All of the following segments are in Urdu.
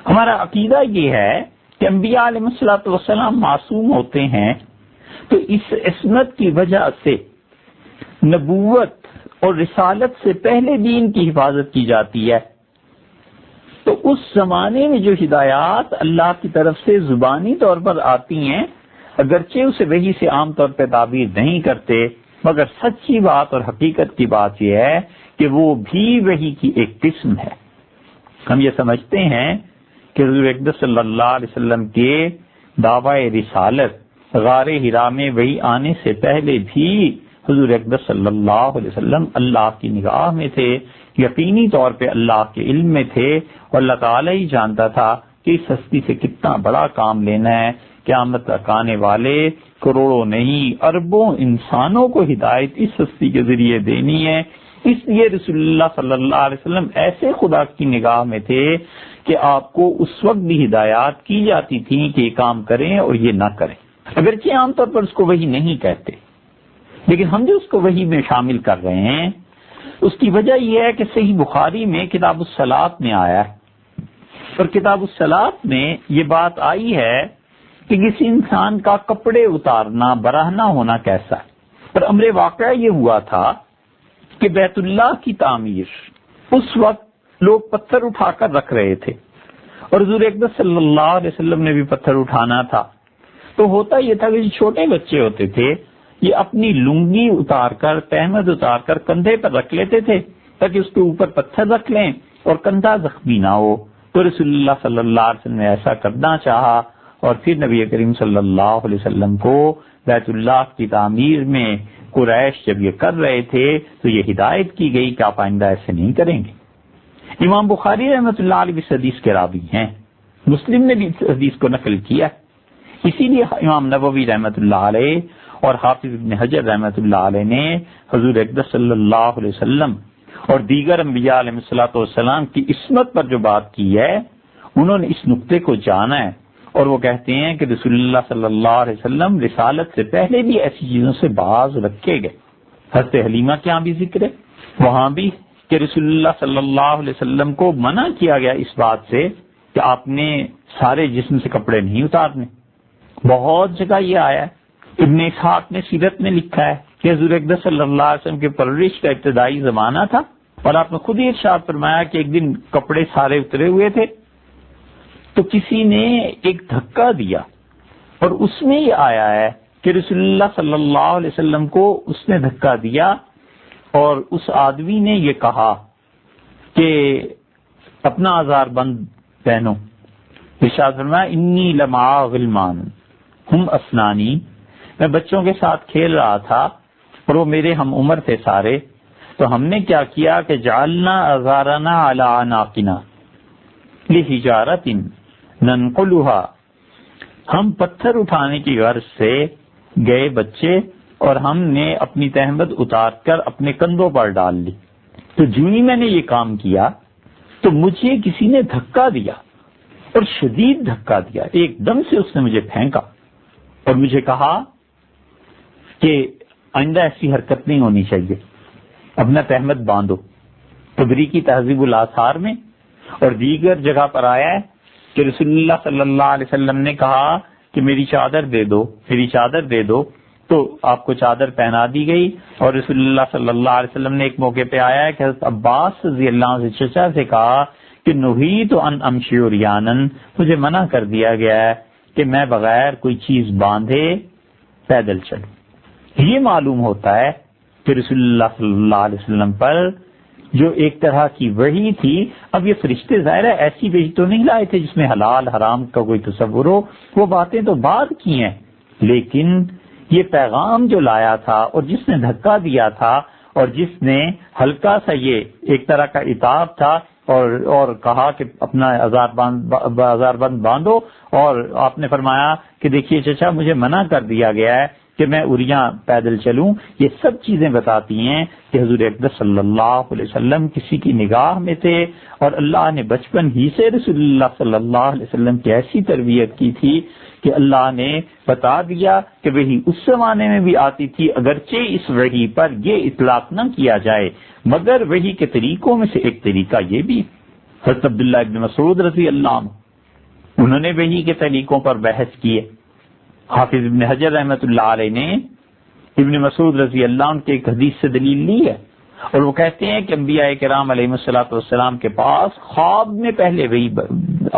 ہمارا عقیدہ یہ ہے کہ انبیاء علیہ الصلوۃ والسلام معصوم ہوتے ہیں، تو اس عصمت کی وجہ سے نبوت اور رسالت سے پہلے بھی ان کی حفاظت کی جاتی ہے۔ تو اس زمانے میں جو ہدایات اللہ کی طرف سے زبانی طور پر آتی ہیں، اگرچہ اسے وحی سے عام طور پہ تعبیر نہیں کرتے، مگر سچی بات اور حقیقت کی بات یہ ہے کہ وہ بھی وحی کی ایک قسم ہے۔ ہم یہ سمجھتے ہیں کہ حضور اقدس صلی اللہ علیہ وسلم کے دعوی رسالت غار حرا میں وحی آنے سے پہلے بھی حضور اقدس صلی اللہ علیہ وسلم اللہ کی نگاہ میں تھے، یقینی طور پہ اللہ کے علم میں تھے، اور اللہ تعالیٰ ہی جانتا تھا کہ اس ہستی سے کتنا بڑا کام لینا ہے۔ قیامت تک آنے والے کروڑوں نہیں اربوں انسانوں کو ہدایت اس ہستی کے ذریعے دینی ہے۔ اس لیے رسول اللہ صلی اللہ علیہ وسلم ایسے خدا کی نگاہ میں تھے کہ آپ کو اس وقت بھی ہدایات کی جاتی تھی کہ یہ کام کریں اور یہ نہ کریں، اگرچہ عام طور پر اس کو وحی نہیں کہتے، لیکن ہم جو اس کو وحی میں شامل کر رہے ہیں اس کی وجہ یہ ہے کہ صحیح بخاری میں کتاب الصلاۃ میں آیا ہے، اور کتاب الصلاۃ میں یہ بات آئی ہے کہ کسی انسان کا کپڑے اتارنا برہنہ ہونا کیسا ہے۔ پر امر واقعہ یہ ہوا تھا کہ بیت اللہ کی تعمیر اس وقت لوگ پتھر اٹھا کر رکھ رہے تھے، اور حضور اقدس صلی اللہ علیہ وسلم نے بھی پتھر اٹھانا تھا۔ تو ہوتا یہ تھا کہ جو چھوٹے بچے ہوتے تھے یہ اپنی لنگی اتار کر، تہمد اتار کر کندھے پر رکھ لیتے تھے تاکہ اس کے اوپر پتھر رکھ لیں اور کندھا زخمی نہ ہو۔ تو رسول اللہ صلی اللہ علیہ وسلم نے ایسا کرنا چاہا، اور پھر نبی کریم صلی اللہ علیہ وسلم کو بیت اللہ کی تعمیر میں قریش جب یہ کر رہے تھے تو یہ ہدایت کی گئی کہ آپ آئندہ ایسے نہیں کریں گے۔ امام بخاری رحمۃ اللہ علیہ اس حدیث کے راوی ہیں، مسلم نے بھی اس حدیث کو نقل کیا، اسی لیے امام نووی رحمۃ اللہ علیہ اور حافظ ابن حجر رحمۃ اللہ علیہ نے حضور اقدس صلی اللہ علیہ وسلم اور دیگر انبیاء علیہ الصلوۃ والسلام کی عصمت پر جو بات کی ہے، انہوں نے اس نقطے کو جانا ہے، اور وہ کہتے ہیں کہ رسول اللہ صلی اللہ علیہ وسلم رسالت سے پہلے بھی ایسی چیزوں سے باز رکھے گئے۔ حضرت حلیمہ کے یہاں بھی ذکر ہے، وہاں بھی کہ رسول اللہ صلی اللہ علیہ وسلم کو منع کیا گیا اس بات سے کہ آپ نے سارے جسم سے کپڑے نہیں اتارنے۔ بہت جگہ یہ آیا ہے، ابن اسحاق نے سیرت میں لکھا ہے کہ حضور اقدس صلی اللہ علیہ وسلم کے پرورش کا ابتدائی زمانہ تھا، اور آپ نے خود ہی ارشاد فرمایا کہ ایک دن کپڑے سارے اترے ہوئے تھے تو کسی نے ایک دھکا دیا، اور اس میں یہ آیا ہے کہ رسول اللہ صلی اللہ علیہ وسلم کو اس نے دھکا دیا، اور اس آدمی نے یہ کہا کہ اپنا آزار بند پہنو۔ ارشاد فرمایا انی لمع غلمان ہم اسنانی، میں بچوں کے ساتھ کھیل رہا تھا اور وہ میرے ہم عمر تھے سارے، تو ہم نے کیا کیا کہ جعلنا ازارنا علی عناقنا لحجارۃ ننقلها، ہم پتھر اٹھانے کی غرض سے گئے بچے اور ہم نے اپنی تہمد اتار کر اپنے کندھوں پر ڈال لی۔ تو جو ہی میں نے یہ کام کیا تو مجھے کسی نے دھکا دیا، اور شدید دھکا دیا، ایک دم سے اس نے مجھے پھینکا اور مجھے کہا کہ آئندہ ایسی حرکت نہیں ہونی چاہیے، اپنا تہمد باندھو۔ تبری کی تہذیب الاثار میں اور دیگر جگہ پر آیا ہے کہ رسول اللہ صلی اللہ علیہ وسلم نے کہا کہ میری چادر دے دو، میری چادر دے دو، تو آپ کو چادر پہنا دی گئی، اور رسول اللہ صلی اللہ علیہ وسلم نے ایک موقع پہ آیا ہے کہ حضرت عباس رضی اللہ عنہ سے چچا سے کہا کہ نہیت ان امشی عریانا، مجھے منع کر دیا گیا ہے کہ میں بغیر کوئی چیز باندھے پیدل چلوں۔ یہ معلوم ہوتا ہے کہ رسول اللہ صلی اللہ علیہ وسلم پر جو ایک طرح کی وحی تھی، اب یہ فرشتے ظاہر ہے ایسی وحی تو نہیں لائے تھے جس میں حلال حرام کا کوئی تصور ہو، وہ باتیں تو بعد کی ہیں، لیکن یہ پیغام جو لایا تھا اور جس نے دھکا دیا تھا اور جس نے ہلکا سا یہ ایک طرح کا عتاب تھا اور کہا کہ اپنا آزار بند باندھو، اور آپ نے فرمایا کہ دیکھیے چچا مجھے منع کر دیا گیا ہے کہ میں اریاں پیدل چلوں، یہ سب چیزیں بتاتی ہیں کہ حضور اقدس صلی اللہ علیہ وسلم کسی کی نگاہ میں تھے، اور اللہ نے بچپن ہی سے رسول اللہ صلی اللہ علیہ وسلم کی ایسی تربیت کی تھی کہ اللہ نے بتا دیا کہ وہی اس زمانے میں بھی آتی تھی، اگرچہ اس وحی پر یہ اطلاق نہ کیا جائے، مگر وحی کے طریقوں میں سے ایک طریقہ یہ بھی۔ حضرت عبداللہ ابن مسعود رضی اللہ عنہ انہوں نے وحی کے طریقوں پر بحث کی ہے۔ حافظ ابن حجر رحمۃ اللہ علیہ نے ابن مسعود رضی اللہ عنہ کے ایک حدیث سے دلیل لی ہے، اور وہ کہتے ہیں کہ انبیاء کرام علیہ الصلوۃ والسلام کے پاس خواب میں پہلے وحی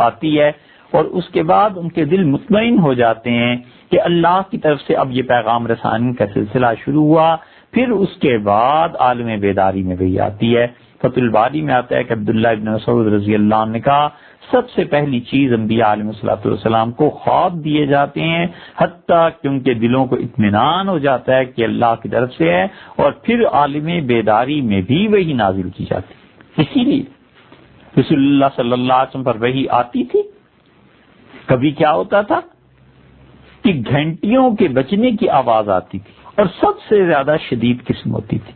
آتی ہے، اور اس کے بعد ان کے دل مطمئن ہو جاتے ہیں کہ اللہ کی طرف سے اب یہ پیغام رسانی کا سلسلہ شروع ہوا۔ پھر اس کے بعد عالم بیداری میں وحی آتی ہے۔ فتح الباری میں آتا ہے کہ عبداللہ ابن مسعود رضی اللہ عنہ نے کہا سب سے پہلی چیز انبیاء علیہ الصلوۃ والسلام کو خواب دیے جاتے ہیں، حتیٰ کہ ان کے دلوں کو اطمینان ہو جاتا ہے کہ اللہ کی طرف سے ہے، اور پھر عالم بیداری میں بھی وحی نازل کی جاتی ہے۔ اسی لیے رسول اللہ صلی اللہ علیہ وسلم پر وحی آتی تھی۔ کبھی کیا ہوتا تھا کہ گھنٹیوں کے بجنے کی آواز آتی تھی، اور سب سے زیادہ شدید قسم ہوتی تھی۔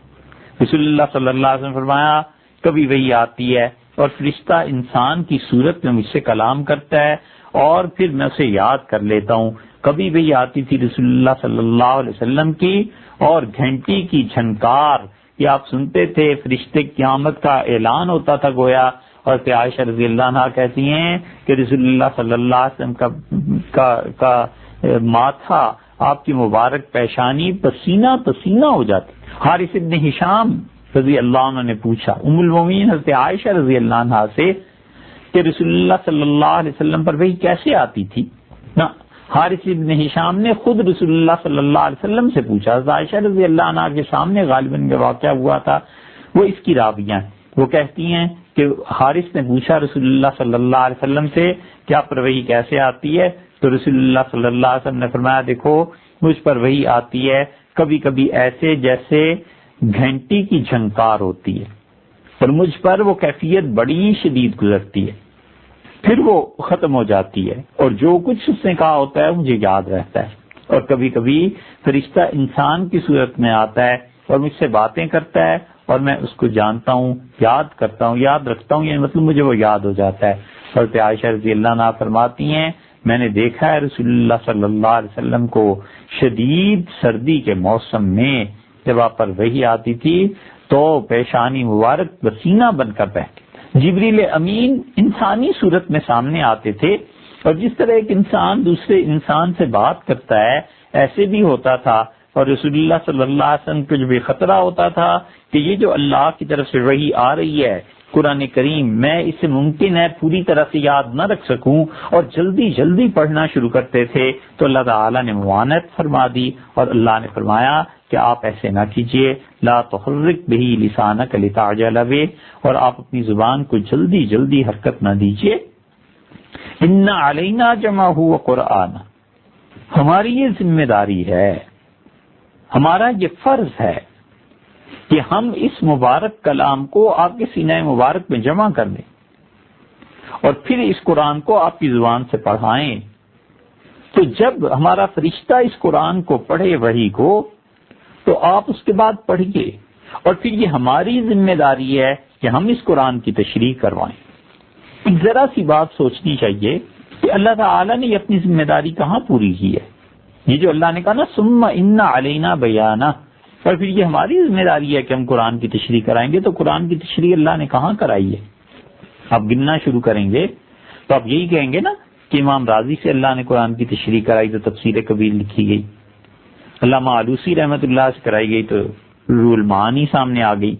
رسول اللہ صلی اللہ علیہ وسلم فرمایا کبھی وحی آتی ہے اور فرشتہ انسان کی صورت میں مجھ سے کلام کرتا ہے، اور پھر میں اسے یاد کر لیتا ہوں۔ کبھی وحی آتی تھی رسول اللہ صلی اللہ علیہ وسلم کی، اور گھنٹی کی جھنکار یہ آپ سنتے تھے، فرشتے قیامت کا اعلان ہوتا تھا گویا۔ اور عائشہ رضی اللہ عنہ کہتی ہیں کہ رسول اللہ صلی اللہ علیہ وسلم کا ماتھا، آپ کی مبارک پیشانی پسینہ پسینہ ہو جاتی۔ حارث ابن ہشام رضی اللہ عنہ نے پوچھا ام المومنین حضرت عائشہ رضی اللہ عنہ سے کہ رسول اللہ صلی اللہ علیہ وسلم پر وحی کیسے آتی تھی؟ نا حارث ابن ہشام نے خود رسول اللہ صلی اللہ علیہ وسلم سے پوچھا۔ حضرت عائشہ رضی اللہ عنہ کے سامنے غالباً یہ واقعہ ہوا تھا، وہ اس کی راویاں ہیں۔ وہ کہتی ہیں کہ حارث نے پوچھا رسول اللہ صلی اللہ علیہ وسلم سے کہ آپ پر وحی کیسے آتی ہے؟ تو رسول اللہ صلی اللہ علیہ وسلم نے فرمایا دیکھو مجھ پر وحی آتی ہے کبھی کبھی ایسے جیسے گھنٹی کی جھنکار ہوتی ہے، اور مجھ پر وہ کیفیت بڑی شدید گزرتی ہے، پھر وہ ختم ہو جاتی ہے، اور جو کچھ اس نے کہا ہوتا ہے مجھے یاد رہتا ہے۔ اور کبھی کبھی فرشتہ انسان کی صورت میں آتا ہے اور مجھ سے باتیں کرتا ہے، اور میں اس کو جانتا ہوں، یاد کرتا ہوں، یاد رکھتا ہوں، یعنی مطلب مجھے وہ یاد ہو جاتا ہے۔ حضرت عائشہ رضی اللہ عنہا فرماتی ہیں میں نے دیکھا ہے رسول اللہ صلی اللہ علیہ وسلم کو شدید سردی کے موسم میں جب آپ پر وحی آتی تھی تو پیشانی مبارک پسینہ بن کر بہتی۔ جبریل امین انسانی صورت میں سامنے آتے تھے، اور جس طرح ایک انسان دوسرے انسان سے بات کرتا ہے ایسے بھی ہوتا تھا۔ اور رسول اللہ صلی اللہ علیہ وسلم کو جو بھی خطرہ ہوتا تھا کہ یہ جو اللہ کی طرف سے وحی آ رہی ہے قرآن کریم، میں اسے ممکن ہے پوری طرح سے یاد نہ رکھ سکوں، اور جلدی جلدی پڑھنا شروع کرتے تھے، تو اللہ تعالیٰ نے معاونت فرما دی، اور اللہ نے فرمایا کہ آپ ایسے نہ کیجئے، لا تحرک بہ لسانک لتعجل بہ، اور آپ اپنی زبان کو جلدی جلدی حرکت نہ دیجئے۔ ان علینا جمعہ وقرآن، ہماری یہ ذمہ داری ہے، ہمارا یہ فرض ہے کہ ہم اس مبارک کلام کو آپ کے سینہ مبارک میں جمع کر دیں، اور پھر اس قرآن کو آپ کی زبان سے پڑھائیں۔ تو جب ہمارا فرشتہ اس قرآن کو پڑھے وحی کو، تو آپ اس کے بعد پڑھیے، اور پھر یہ ہماری ذمہ داری ہے کہ ہم اس قرآن کی تشریح کروائیں۔ ایک ذرا سی بات سوچنی چاہیے کہ اللہ تعالیٰ نے یہ اپنی ذمہ داری کہاں پوری کی ہے؟ یہ جو اللہ نے کہا نا ثم ان علینا بیانہ، اور پھر یہ ہماری ذمہ داری ہے کہ ہم قرآن کی تشریح کرائیں گے، تو قرآن کی تشریح اللہ نے کہاں کرائی ہے؟ آپ گننا شروع کریں گے تو آپ یہی کہیں گے نا کہ امام راضی سے اللہ نے قرآن کی تشریح کرائی تو تفسیر کبیر لکھی گئی، علامہ آلوسی رحمۃ اللہ سے کرائی گئی تو روح المعانی سامنے آ گئی،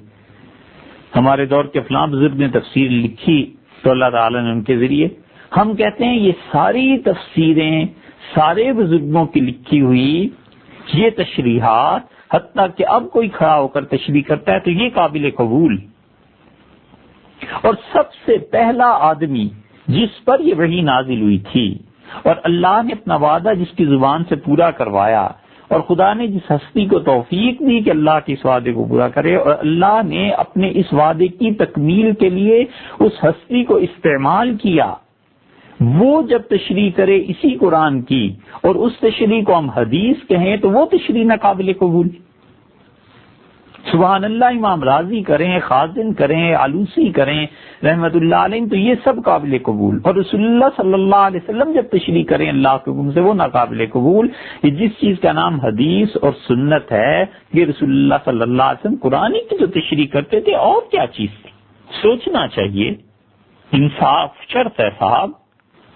ہمارے دور کے فلاں بزرگ نے تفسیر لکھی تو اللہ تعالیٰ نے ان کے ذریعے۔ ہم کہتے ہیں یہ ساری تفسیریں سارے بزرگوں کی لکھی ہوئی یہ تشریحات، حتیٰ کہ اب کوئی کھڑا ہو کر تشریح کرتا ہے تو یہ قابل قبول۔ اور سب سے پہلا آدمی جس پر یہ وحی نازل ہوئی تھی، اور اللہ نے اپنا وعدہ جس کی زبان سے پورا کروایا، اور خدا نے جس ہستی کو توفیق دی کہ اللہ کے اس وعدے کو پورا کرے، اور اللہ نے اپنے اس وعدے کی تکمیل کے لیے اس ہستی کو استعمال کیا، وہ جب تشریح کرے اسی قرآن کی اور اس تشریح کو ہم حدیث کہیں تو وہ تشریح ناقابل قبول۔ سبحان اللہ، امام راضی کریں، خازن کریں، آلوسی کریں رحمت اللہ علیہ، تو یہ سب قابل قبول، اور رسول اللہ صلی اللہ علیہ وسلم جب تشریح کریں اللہ کے حکم سے وہ ناقابل قبول۔ یہ جس چیز کا نام حدیث اور سنت ہے، یہ رسول اللہ صلی اللہ علیہ وسلم قرآن کی جو تشریح کرتے تھے اور کیا چیز تھی؟ سوچنا چاہیے، انصاف شرط ہے صاحب،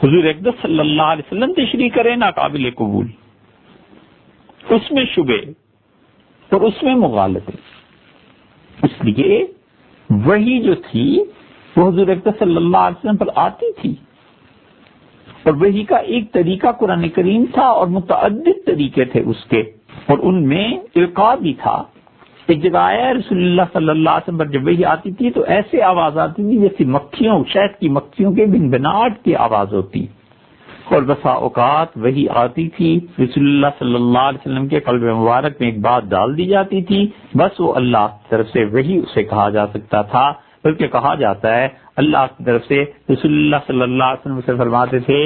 حضور اقدس صلی اللہ علیہ وسلم تشریح کرے ناقابل قبول، اس میں شبے اور اس میں مغالطے. اس لیے وہی جو تھی وہ حضور اقدس صلی اللہ علیہ وسلم پر آتی تھی، اور وہی کا ایک طریقہ قرآن کریم تھا اور متعدد طریقے تھے اس کے، اور ان میں القاء بھی تھا. ایک جگہ آیا رسول اللہ صلی اللہ علیہ وسلم پر جب وہی آتی تھی تو ایسے آواز آتی تھی جیسے مکھیوں، شہد کی مکھیوں کے بنبناہٹ کی آواز ہوتی، اور بسا اوقات وہی آتی تھی رسول اللہ صلی اللہ علیہ وسلم کے قلب مبارک میں ایک بات ڈال دی جاتی تھی، بس وہ اللہ کی طرف سے وہی اسے کہا جا سکتا تھا. بلکہ کہا جاتا ہے اللہ کی طرف سے رسول اللہ صلی اللہ علیہ وسلم سے فرماتے تھے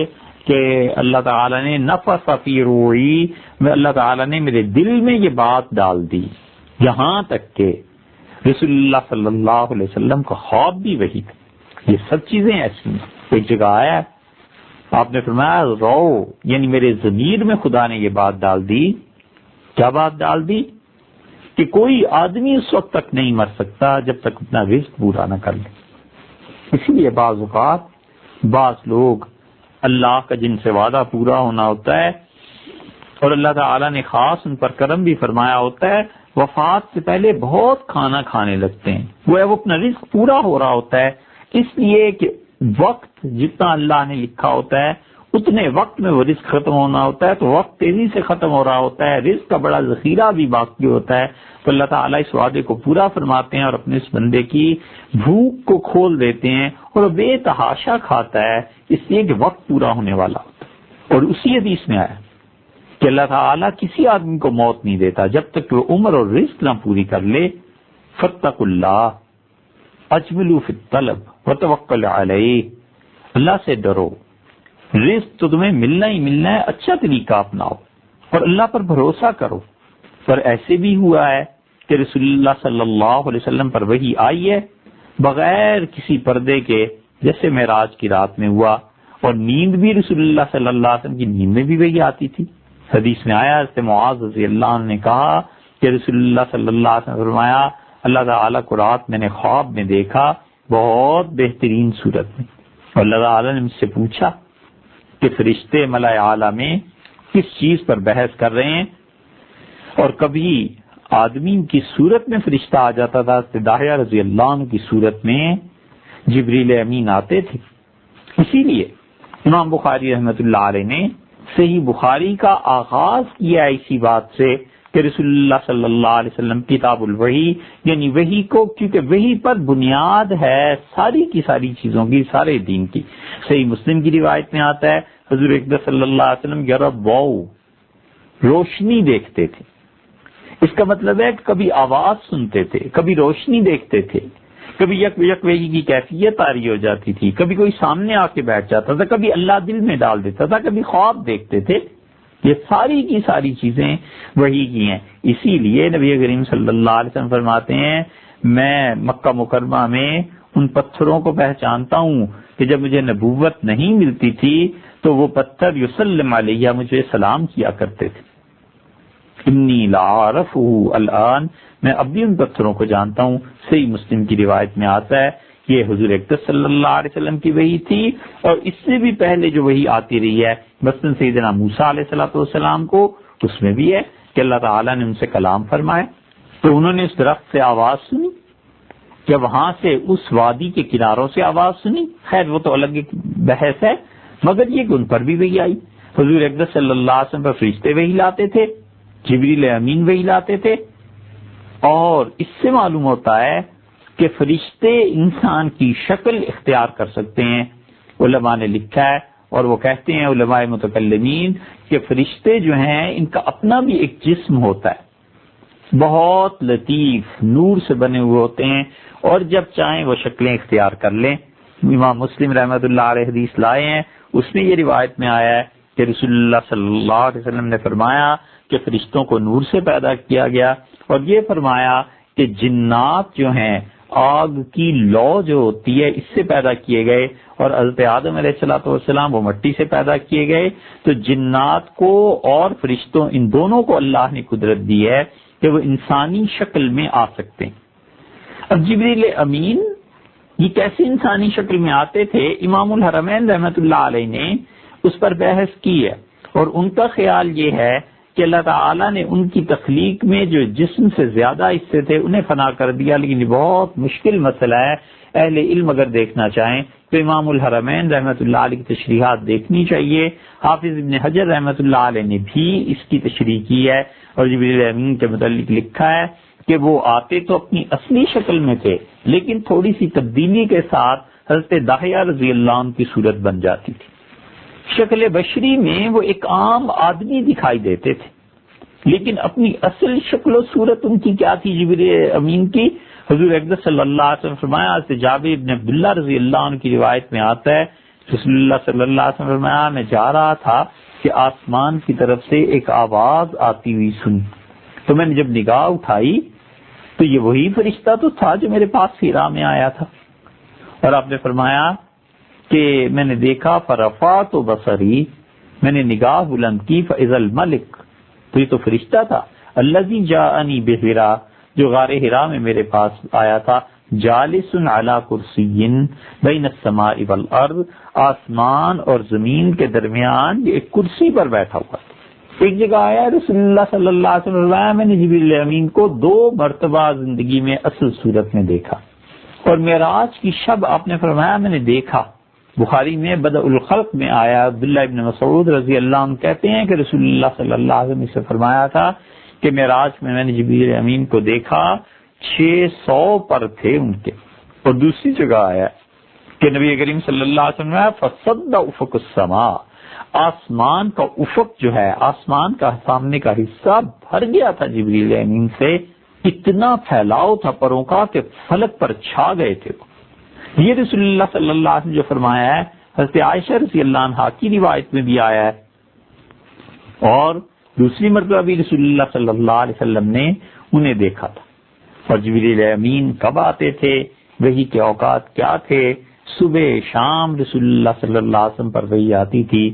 کہ اللہ تعالیٰ نے نفث فی روحی، اللہ تعالیٰ نے میرے دل میں یہ بات ڈال دی. یہاں تک کہ رسول اللہ صلی اللہ علیہ وسلم کا خواب بھی وہی تھا. یہ سب چیزیں ایسی ہیں. ایک جگہ آیا آپ نے فرمایا رو، یعنی میرے ضمیر میں خدا نے یہ بات ڈال دی. کیا بات ڈال دی؟ کہ کوئی آدمی اس وقت تک نہیں مر سکتا جب تک اپنا رزق پورا نہ کر لے. اسی لیے بعض اوقات بعض لوگ اللہ کا جن سے وعدہ پورا ہونا ہوتا ہے اور اللہ تعالیٰ نے خاص ان پر کرم بھی فرمایا ہوتا ہے، وفات سے پہلے بہت کھانا کھانے لگتے ہیں. وہ اپنا رزق پورا ہو رہا ہوتا ہے، اس لیے کہ وقت جتنا اللہ نے لکھا ہوتا ہے اتنے وقت میں وہ رزق ختم ہونا ہوتا ہے، تو وقت تیزی سے ختم ہو رہا ہوتا ہے، رزق کا بڑا ذخیرہ بھی باقی ہوتا ہے. تو اللہ تعالیٰ اس وعدے کو پورا فرماتے ہیں اور اپنے اس بندے کی بھوک کو کھول دیتے ہیں اور بے تحاشا کھاتا ہے، اس لیے کہ وقت پورا ہونے والا ہوتا ہے. اور اسی حدیث میں آیا کہ اللہ تعالیٰ کسی آدمی کو موت نہیں دیتا جب تک کہ وہ عمر اور رزق نہ پوری کر لے. فاتقوا اللہ اجملوا فی الطلب وتوکلوا علیہ، اللہ سے ڈرو، رزق تو تمہیں ملنا ہی ملنا ہے، اچھا طریقہ اپناؤ اور اللہ پر بھروسہ کرو. پر ایسے بھی ہوا ہے کہ رسول اللہ صلی اللہ علیہ وسلم پر وحی آئی ہے بغیر کسی پردے کے، جیسے معراج کی رات میں ہوا، اور نیند بھی رسول اللہ صلی اللہ علیہ وسلم کی نیند میں بھی وحی آتی تھی. حدیث میں آیا حضرت معاذ رضی اللہ عنہ نے کہا کہ رسول اللہ صلی اللہ علیہ وسلم نے فرمایا اللہ تعالیٰ کو رات میں نے خواب میں دیکھا بہت بہترین صورت میں، اور اللہ تعالیٰ نے مجھ سے پوچھا کہ فرشتے ملائے اعلیٰ میں کس چیز پر بحث کر رہے ہیں، اور کبھی آدمی کی صورت میں فرشتہ آ جاتا تھا، داہیہ رضی اللہ عنہ کی صورت میں جبریل امین آتے تھے. اسی لیے امام بخاری رحمۃ اللہ علیہ نے صحیح بخاری کا آغاز کیا اسی بات سے کہ رسول اللہ صلی اللہ علیہ وسلم کتاب الوحی، یعنی وحی کو، کیونکہ وحی پر بنیاد ہے ساری کی ساری چیزوں کی، سارے دین کی. صحیح مسلم کی روایت میں آتا ہے حضور اقدس صلی اللہ علیہ وسلم یربو، روشنی دیکھتے تھے. اس کا مطلب ہے کہ کبھی آواز سنتے تھے، کبھی روشنی دیکھتے تھے، کبھی یک وحی کی کیفیت طاری ہو جاتی تھی، کبھی کوئی سامنے آ کے بیٹھ جاتا تھا، کبھی اللہ دل میں ڈال دیتا تھا، کبھی خواب دیکھتے تھے. یہ ساری کی ساری چیزیں وحی کی ہیں. اسی لیے نبی کریم صلی اللہ علیہ وسلم فرماتے ہیں میں مکہ مکرمہ میں ان پتھروں کو پہچانتا ہوں کہ جب مجھے نبوت نہیں ملتی تھی تو وہ پتھر یسلم علیہ مجھے سلام کیا کرتے تھے. انی لعارفہ الان، میں اب بھی ان پتھروں کو جانتا ہوں. صحیح مسلم کی روایت میں آتا ہے یہ حضور اقدس صلی اللہ علیہ وسلم کی وحی تھی، اور اس سے بھی پہلے جو وحی آتی رہی ہے مثلا سیدنا موسیٰ علیہ السلام کو، اس میں بھی ہے کہ اللہ تعالیٰ نے ان سے کلام فرمایا. تو انہوں نے اس درخت سے آواز سنی، کہ وہاں سے اس وادی کے کناروں سے آواز سنی. خیر وہ تو الگ ایک بحث ہے، مگر یہ کہ ان پر بھی وحی آئی. حضور اقدس صلی اللہ علیہ وسلم پر فرشتے وحی لاتے تھے، جبریل امین وحی لاتے تھے. اور اس سے معلوم ہوتا ہے کہ فرشتے انسان کی شکل اختیار کر سکتے ہیں. علماء نے لکھا ہے اور وہ کہتے ہیں علماء متکلمین کہ فرشتے جو ہیں ان کا اپنا بھی ایک جسم ہوتا ہے، بہت لطیف نور سے بنے ہوئے ہوتے ہیں، اور جب چاہیں وہ شکلیں اختیار کر لیں. امام مسلم رحمۃ اللہ علیہ حدیث لائے ہیں، اس میں یہ روایت میں آیا ہے کہ رسول اللہ صلی اللہ علیہ وسلم نے فرمایا کہ فرشتوں کو نور سے پیدا کیا گیا، اور یہ فرمایا کہ جنات جو ہیں آگ کی لو جو ہوتی ہے اس سے پیدا کیے گئے، اور حضرت آدم علیہ السلام وہ مٹی سے پیدا کیے گئے. تو جنات کو اور فرشتوں ان دونوں کو اللہ نے قدرت دی ہے کہ وہ انسانی شکل میں آ سکتے ہیں. اب جبریل امین یہ کیسے انسانی شکل میں آتے تھے، امام الحرمین رحمۃ اللہ علیہ نے اس پر بحث کی ہے، اور ان کا خیال یہ ہے کہ اللہ تعالیٰ نے ان کی تخلیق میں جو جسم سے زیادہ حصے تھے انہیں فنا کر دیا، لیکن یہ بہت مشکل مسئلہ ہے۔ اہل علم اگر دیکھنا چاہیں تو امام الحرمین رحمۃ اللہ علیہ کی تشریحات دیکھنی چاہیے۔ حافظ ابن حجر رحمۃ اللہ علیہ نے بھی اس کی تشریح کی ہے، اور جبریل امین کے متعلق لکھا ہے کہ وہ آتے تو اپنی اصلی شکل میں تھے، لیکن تھوڑی سی تبدیلی کے ساتھ حضرت داہیہ رضی اللہ عنہ کی صورت بن جاتی تھی۔ شکل بشری میں وہ ایک عام آدمی دکھائی دیتے تھے، لیکن اپنی اصل شکل و صورت ان کی کیا تھی؟ جبریل امین کی حضور اقدس صلی اللہ علیہ وسلم فرمایا، حضرت جابر بن عبداللہ رضی اللہ عنہ کی روایت میں آتا ہے، رسول اللہ صلی اللہ علیہ وسلم فرمایا، میں جا رہا تھا کہ آسمان کی طرف سے ایک آواز آتی ہوئی سنی، تو میں نے جب نگاہ اٹھائی تو یہ وہی فرشتہ تو تھا جو میرے پاس ہیرا میں آیا تھا، اور آپ نے فرمایا کہ میں نے دیکھا فرفعت بصری، میں نے نگاہ بلند کی فاذا الملک، تو یہ تو فرشتہ تھا، الذی جاءنی بحرا، جو غار حرا میں میرے پاس آیا تھا، جالس علی کرسی بین السماء والارض، آسمان اور زمین کے درمیان یہ ایک کرسی پر بیٹھا ہوا تھا۔ ایک جگہ آیا رسول اللہ صلی اللہ علیہ وسلم فرمایا، میں نے جبریل امین کو 2 مرتبہ زندگی میں اصل صورت میں دیکھا، اور معراج کی شب آپ نے فرمایا میں نے دیکھا۔ بخاری میں بدء الخلق میں آیا، عبداللہ ابن مسعود رضی اللہ عنہ کہتے ہیں کہ رسول اللہ صلی اللہ علیہ وسلم سے فرمایا تھا کہ معراج میں نے جبریل امین کو دیکھا، 600 پر تھے ان کے۔ اور دوسری جگہ آیا کہ نبی کریم صلی اللہ علیہ وسلم نے فصد افق السماء، آسمان کا افق جو ہے، آسمان کا سامنے کا حصہ بھر گیا تھا جبریل امین سے، اتنا پھیلاؤ تھا پروں کا کہ فلک پر چھا گئے تھے۔ یہ رسول اللہ صلی اللہ علیہ وسلم جو فرمایا ہے، حضرت عائشہ رضی اللہ عنہا کی روایت میں بھی آیا ہے، اور دوسری مرتبہ بھی رسول اللہ صلی اللہ علیہ وسلم نے انہیں دیکھا تھا۔ اور جبریل امین کب آتے تھے، وحی کے اوقات کیا تھے؟ صبح شام رسول اللہ صلی اللہ علیہ وسلم پر وحی آتی تھی،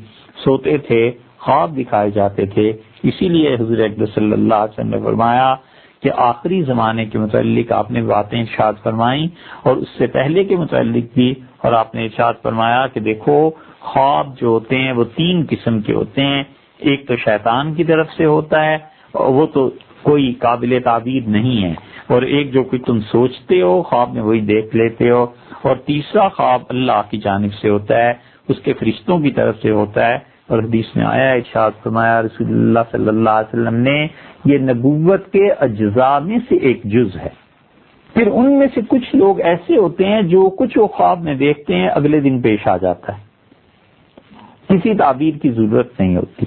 سوتے تھے، خواب دکھائے جاتے تھے۔ اسی لیے حضور اقدس صلی اللہ علیہ وسلم نے فرمایا کہ آخری زمانے کے متعلق آپ نے باتیں ارشاد فرمائیں، اور اس سے پہلے کے متعلق بھی، اور آپ نے ارشاد فرمایا کہ دیکھو خواب جو ہوتے ہیں وہ 3 قسم کے ہوتے ہیں، ایک تو شیطان کی طرف سے ہوتا ہے، اور وہ تو کوئی قابل تعبیر نہیں ہے، اور ایک جو کوئی تم سوچتے ہو خواب میں وہی دیکھ لیتے ہو، اور تیسرا خواب اللہ کی جانب سے ہوتا ہے، اس کے فرشتوں کی طرف سے ہوتا ہے۔ اور حدیث میں آیا، ارشاد فرمایا رسول اللہ صلی اللہ علیہ وسلم نے، یہ نبوت کے اجزاء میں سے ایک جز ہے۔ پھر ان میں سے کچھ لوگ ایسے ہوتے ہیں جو کچھ وہ خواب میں دیکھتے ہیں اگلے دن پیش آ جاتا ہے، کسی تعبیر کی ضرورت نہیں ہوتی،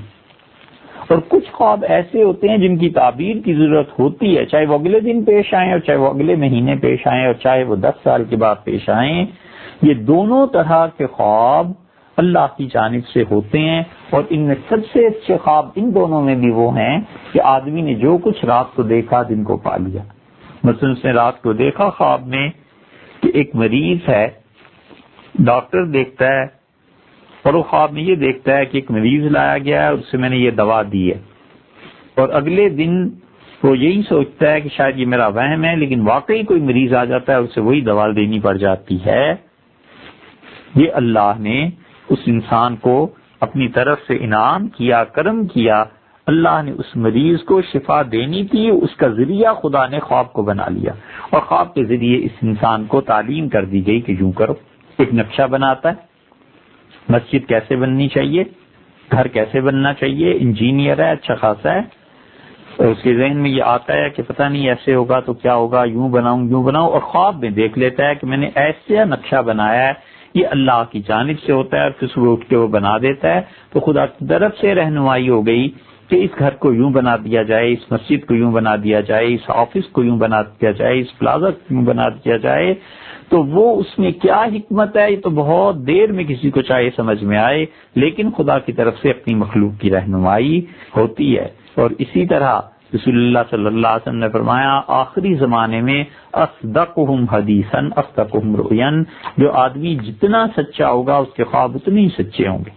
اور کچھ خواب ایسے ہوتے ہیں جن کی تعبیر کی ضرورت ہوتی ہے، چاہے وہ اگلے دن پیش آئیں اور چاہے وہ اگلے مہینے پیش آئیں اور چاہے وہ 10 سال کے بعد پیش آئیں۔ یہ دونوں طرح کے خواب اللہ کی جانب سے ہوتے ہیں، اور ان میں سب سے اچھے خواب ان دونوں میں بھی وہ ہیں کہ آدمی نے جو کچھ رات کو دیکھا دن کو پا لیا۔ مثلا اس نے رات کو دیکھا خواب میں کہ ایک مریض ہے، ڈاکٹر دیکھتا ہے، اور وہ خواب میں یہ دیکھتا ہے کہ ایک مریض لایا گیا ہے اور اسے میں نے یہ دوا دی ہے، اور اگلے دن وہ یہی سوچتا ہے کہ شاید یہ میرا وہم ہے، لیکن واقعی کوئی مریض آ جاتا ہے، اسے وہی دوا دینی پڑ جاتی ہے۔ یہ اللہ نے اس انسان کو اپنی طرف سے انعام کیا، کرم کیا، اللہ نے اس مریض کو شفا دینی تھی، اس کا ذریعہ خدا نے خواب کو بنا لیا، اور خواب کے ذریعے اس انسان کو تعلیم کر دی گئی کہ یوں کرو۔ ایک نقشہ بناتا ہے، مسجد کیسے بننی چاہیے، گھر کیسے بننا چاہیے، انجینئر ہے، اچھا خاصا ہے، اور اس کے ذہن میں یہ آتا ہے کہ پتہ نہیں ایسے ہوگا تو کیا ہوگا، یوں بناؤں، اور خواب میں دیکھ لیتا ہے کہ میں نے ایسا نقشہ بنایا ہے، یہ اللہ کی جانب سے ہوتا ہے، اور پھر صبح اٹھ کے وہ بنا دیتا ہے، تو خدا کی طرف سے رہنمائی ہو گئی کہ اس گھر کو یوں بنا دیا جائے، اس مسجد کو یوں بنا دیا جائے، اس آفس کو یوں بنا دیا جائے، اس پلازا کو یوں بنا دیا جائے۔ تو وہ اس میں کیا حکمت ہے، یہ تو بہت دیر میں کسی کو چاہے سمجھ میں آئے، لیکن خدا کی طرف سے اپنی مخلوق کی رہنمائی ہوتی ہے۔ اور اسی طرح رسول اللہ صلی اللہ علیہ وسلم نے فرمایا، آخری زمانے میں اصدقہم حدیثا اصدقہم رؤیا، جو آدمی جتنا سچا ہوگا اس کے خواب اتنے ہی سچے ہوں گے۔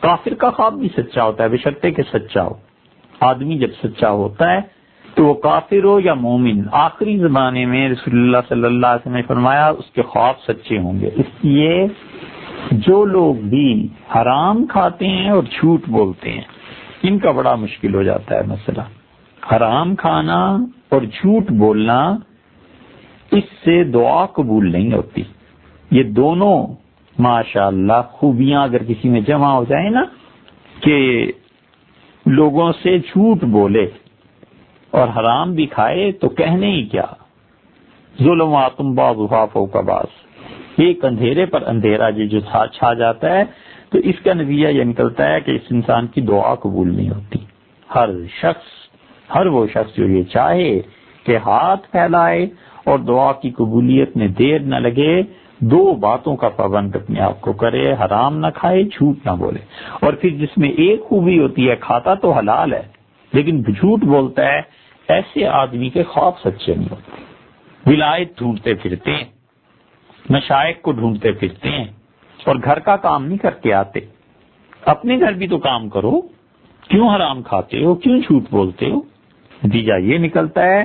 کافر کا خواب بھی سچا ہوتا ہے، بشرطے کہ سچا ہو۔ آدمی جب سچا ہوتا ہے تو وہ کافر ہو یا مومن، آخری زمانے میں رسول اللہ صلی اللہ علیہ وسلم نے فرمایا اس کے خواب سچے ہوں گے۔ اس لیے جو لوگ بھی حرام کھاتے ہیں اور جھوٹ بولتے ہیں ان کا بڑا مشکل ہو جاتا ہے مسئلہ۔ حرام کھانا اور جھوٹ بولنا، اس سے دعا قبول نہیں ہوتی۔ یہ دونوں ماشاءاللہ خوبیاں اگر کسی میں جمع ہو جائیں نا، کہ لوگوں سے جھوٹ بولے اور حرام بھی کھائے، تو کہنے ہی کیا، ظلمات بعضها فوق بعض، ایک اندھیرے پر اندھیرا جو چھا جاتا ہے، تو اس کا نتیجہ یہ نکلتا ہے کہ اس انسان کی دعا قبول نہیں ہوتی۔ ہر وہ شخص جو یہ چاہے کہ ہاتھ پھیلائے اور دعا کی قبولیت میں دیر نہ لگے، دو باتوں کا پابند اپنے آپ کو کرے، حرام نہ کھائے، جھوٹ نہ بولے۔ اور پھر جس میں ایک خوبی ہوتی ہے، کھاتا تو حلال ہے لیکن جھوٹ بولتا ہے، ایسے آدمی کے خواب سچے نہیں ہوتے۔ ولایت ڈھونڈتے پھرتے ہیں، مشائخ کو ڈھونڈتے پھرتے ہیں اور گھر کا کام نہیں کر کے آتے۔ اپنے گھر بھی تو کام کرو، کیوں حرام کھاتے ہو، کیوں جھوٹ بولتے ہو؟ نتیجہ یہ نکلتا ہے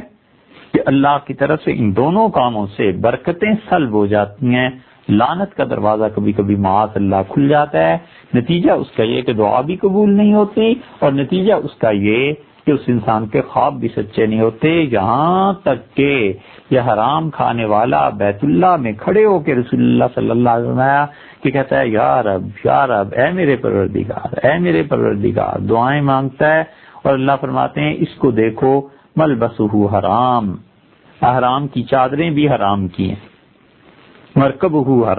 کہ اللہ کی طرف سے ان دونوں کاموں سے برکتیں سلب ہو جاتی ہیں، لعنت کا دروازہ کبھی کبھی معاذ اللہ کھل جاتا ہے۔ نتیجہ اس کا یہ کہ دعا بھی قبول نہیں ہوتی، اور نتیجہ اس کا یہ کہ اس انسان کے خواب بھی سچے نہیں ہوتے، یہاں تک کہ یہ حرام کھانے والا بیت اللہ میں کھڑے ہو کے رسول اللہ صلی اللہ علیہ وسلم کہ کہتا ہے یا رب اے میرے پروردگار، دعائیں مانگتا ہے، اور اللہ فرماتے ہیں اس کو دیکھو ملبسہ حرام، حرام کی چادریں بھی حرام کی ہیں، مرکبہ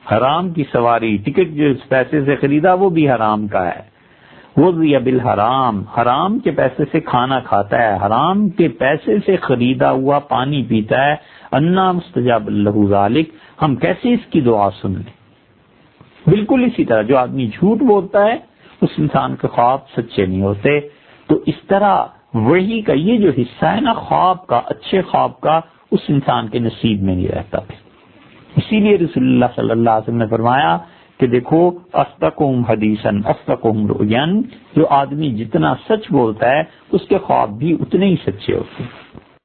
حرام کی سواری، ٹکٹ جو اس پیسے سے خریدا وہ بھی حرام کا ہے، وضی بالحرام، حرام کے پیسے سے کھانا کھاتا ہے، حرام کے پیسے سے خریدا ہوا پانی پیتا ہے، انا مستجاب لہ ذالک، ہم کیسے اس کی دعا سن لیں؟ بالکل اسی طرح جو آدمی جھوٹ بولتا ہے اس انسان کے خواب سچے نہیں ہوتے۔ تو اس طرح وحی کا یہ جو حصہ ہے نا خواب کا، اچھے خواب کا، اس انسان کے نصیب میں نہیں رہتا پھر۔ اسی لیے رسول اللہ صلی اللہ علیہ وسلم نے فرمایا کہ دیکھو اصدقہم حدیثاً اصدقہم رؤیاً، جو آدمی جتنا سچ بولتا ہے اس کے خواب بھی اتنے ہی سچے ہوتے ہیں۔